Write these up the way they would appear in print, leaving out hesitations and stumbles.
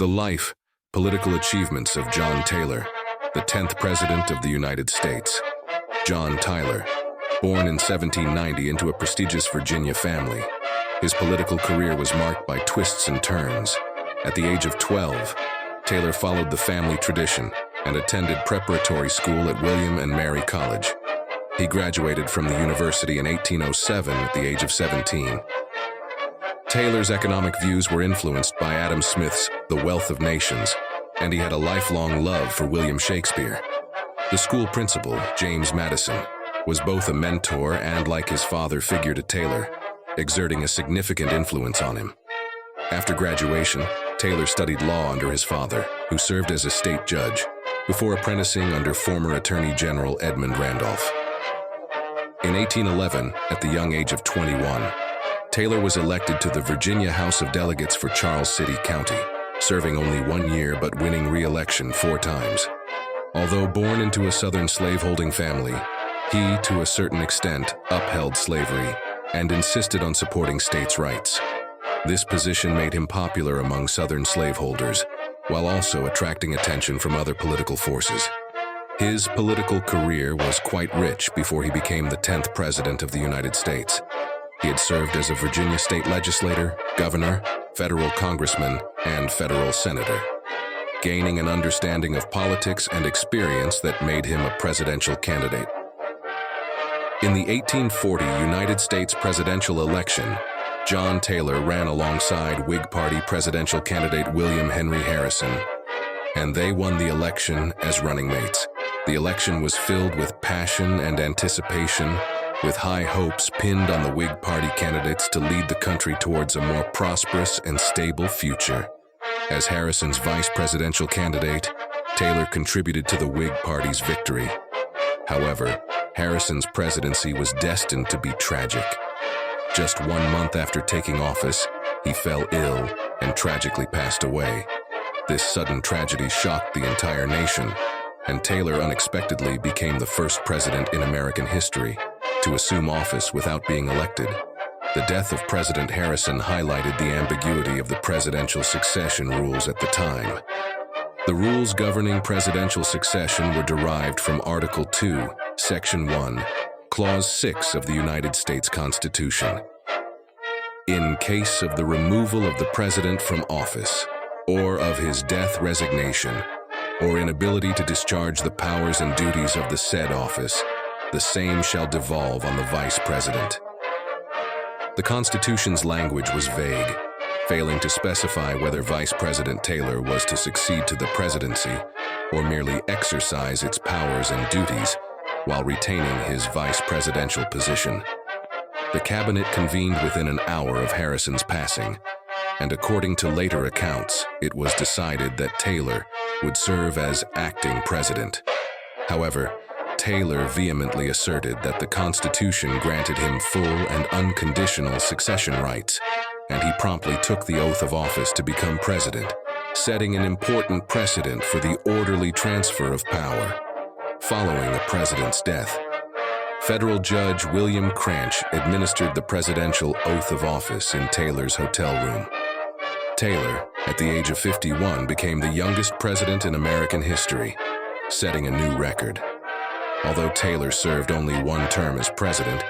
The life, political achievements of John Taylor, the 10th President of the United States. John Taylor, born in 1790 into a prestigious Virginia family, his political career was marked by twists and turns. At the age of 12, Taylor followed the family tradition and attended preparatory school at William and Mary College. He graduated from the university in 1807 at the age of 17. Taylor's economic views were influenced by Adam Smith's The Wealth of Nations, and he had a lifelong love for William Shakespeare. The school principal, James Madison, was both a mentor and, like his father, figure to Taylor, exerting a significant influence on him. After graduation, Taylor studied law under his father, who served as a state judge, before apprenticing under former Attorney General Edmund Randolph. In 1811, at the young age of 21, Taylor was elected to the Virginia House of Delegates for Charles City County, serving only 1 year but winning re-election 4 times. Although born into a Southern slaveholding family, he, to a certain extent, upheld slavery and insisted on supporting states' rights. This position made him popular among Southern slaveholders, while also attracting attention from other political forces. His political career was quite rich before he became the 10th President of the United States. He had served as a Virginia state legislator, governor, federal congressman, and federal senator, gaining an understanding of politics and experience that made him a presidential candidate. In the 1840 United States presidential election, John Taylor ran alongside Whig Party presidential candidate William Henry Harrison, and they won the election as running mates. The election was filled with passion and anticipation, with high hopes pinned on the Whig Party candidates to lead the country towards a more prosperous and stable future. As Harrison's vice presidential candidate, Taylor contributed to the Whig Party's victory. However, Harrison's presidency was destined to be tragic. Just 1 month after taking office, he fell ill and tragically passed away. This sudden tragedy shocked the entire nation, and Taylor unexpectedly became the first president in American history to assume office without being elected. The death of President Harrison highlighted the ambiguity of the presidential succession rules at the time. The rules governing presidential succession were derived from Article 2, Section 1, Clause 6 of the United States Constitution. In case of the removal of the president from office, or of his death, resignation, or inability to discharge the powers and duties of the said office, the same shall devolve on the vice president. The Constitution's language was vague, failing to specify whether Vice President Taylor was to succeed to the presidency or merely exercise its powers and duties while retaining his vice presidential position. The cabinet convened within an hour of Harrison's passing, and according to later accounts, it was decided that Taylor would serve as acting president. However, Taylor vehemently asserted that the Constitution granted him full and unconditional succession rights, and he promptly took the oath of office to become president, setting an important precedent for the orderly transfer of power. Following a president's death, federal judge William Cranch administered the presidential oath of office in Taylor's hotel room. Taylor, at the age of 51, became the youngest president in American history, setting a new record. Although Taylor served only 1 term as president,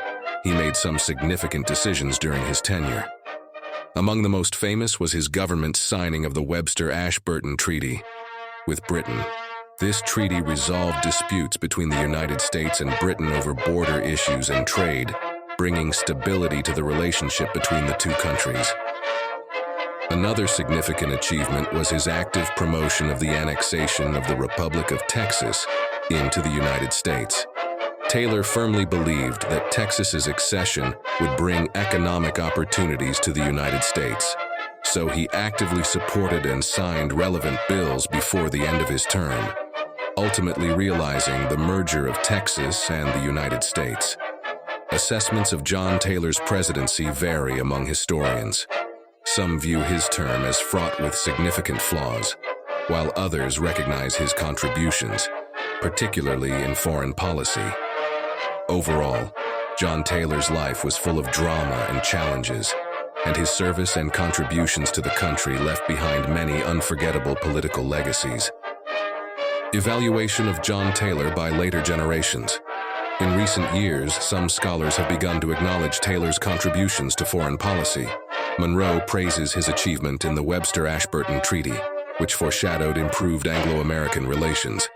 he made some significant decisions during his tenure. Among the most famous was his government's signing of the Webster-Ashburton Treaty with Britain. This treaty resolved disputes between the United States and Britain over border issues and trade, bringing stability to the relationship between the 2 countries. Another significant achievement was his active promotion of the annexation of the Republic of Texas into the United States. Taylor firmly believed that Texas's accession would bring economic opportunities to the United States, so he actively supported and signed relevant bills before the end of his term, ultimately realizing the merger of Texas and the United States. Assessments of John Taylor's presidency vary among historians. Some view his term as fraught with significant flaws, while others recognize his contributions, particularly in foreign policy. Overall, John Taylor's life was full of drama and challenges. and his service and contributions to the country left behind many unforgettable political legacies. Evaluation of John Taylor by later generations. In recent years, some scholars have begun to acknowledge Taylor's contributions to foreign policy. Monroe praises his achievement in the Webster-Ashburton Treaty, which foreshadowed improved Anglo-American relations,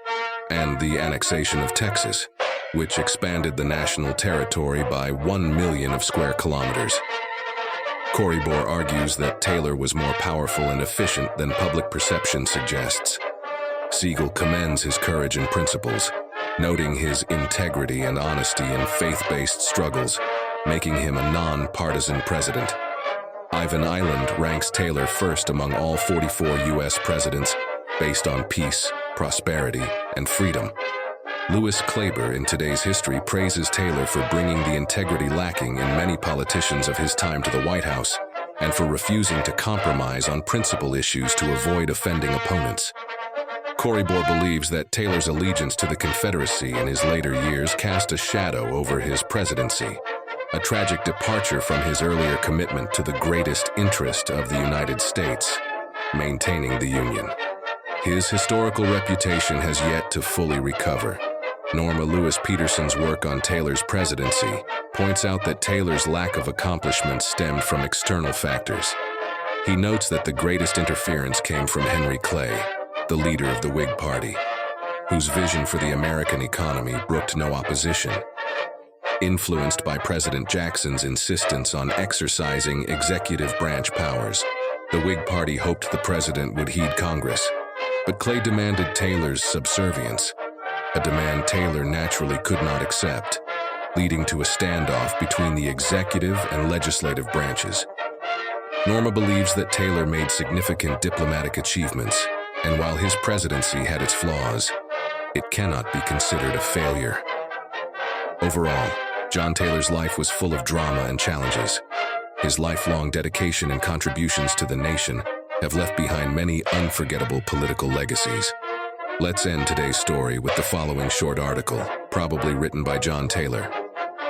and the annexation of Texas, which expanded the national territory by 1 million of square kilometers. Corybor argues that Taylor was more powerful and efficient than public perception suggests. Siegel commends his courage and principles, noting his integrity and honesty in faith-based struggles, making him a non-partisan president. Ivan Island ranks Taylor first among all 44 U.S. presidents based on peace, prosperity, and freedom. Lewis Klaber in Today's History praises Taylor for bringing the integrity lacking in many politicians of his time to the White House and for refusing to compromise on principal issues to avoid offending opponents. Corybor believes that Taylor's allegiance to the Confederacy in his later years cast a shadow over his presidency, a tragic departure from his earlier commitment to the greatest interest of the United States, maintaining the Union. His historical reputation has yet to fully recover. Norma Lewis Peterson's work on Taylor's presidency points out that Taylor's lack of accomplishment stemmed from external factors. He notes that the greatest interference came from Henry Clay, the leader of the Whig Party, whose vision for the American economy brooked no opposition. Influenced by President Jackson's insistence on exercising executive branch powers, the Whig Party hoped the president would heed Congress, but Clay demanded Taylor's subservience, a demand Taylor naturally could not accept, leading to a standoff between the executive and legislative branches. Norma believes that Taylor made significant diplomatic achievements, and while his presidency had its flaws, it cannot be considered a failure. Overall, John Taylor's life was full of drama and challenges. His lifelong dedication and contributions to the nation have left behind many unforgettable political legacies. Let's end today's story with the following short article, probably written by John Taylor.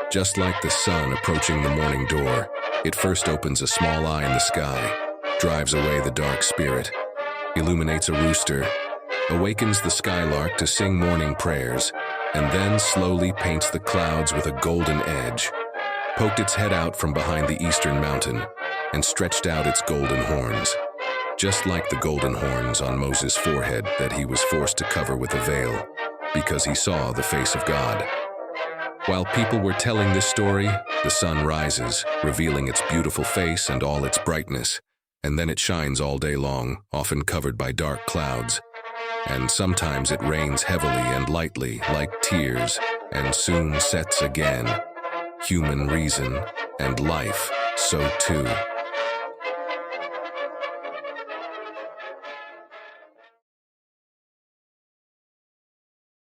Just like the sun approaching the morning door, it first opens a small eye in the sky, drives away the dark spirit, illuminates a rooster, awakens the skylark to sing morning prayers, and then slowly paints the clouds with a golden edge, poked its head out from behind the eastern mountain, and stretched out its golden horns. Just like the golden horns on Moses' forehead that he was forced to cover with a veil, because he saw the face of God. While people were telling this story, the sun rises, revealing its beautiful face and all its brightness, and then it shines all day long, often covered by dark clouds. And sometimes it rains heavily and lightly, like tears, and soon sets again. Human reason and life, so too.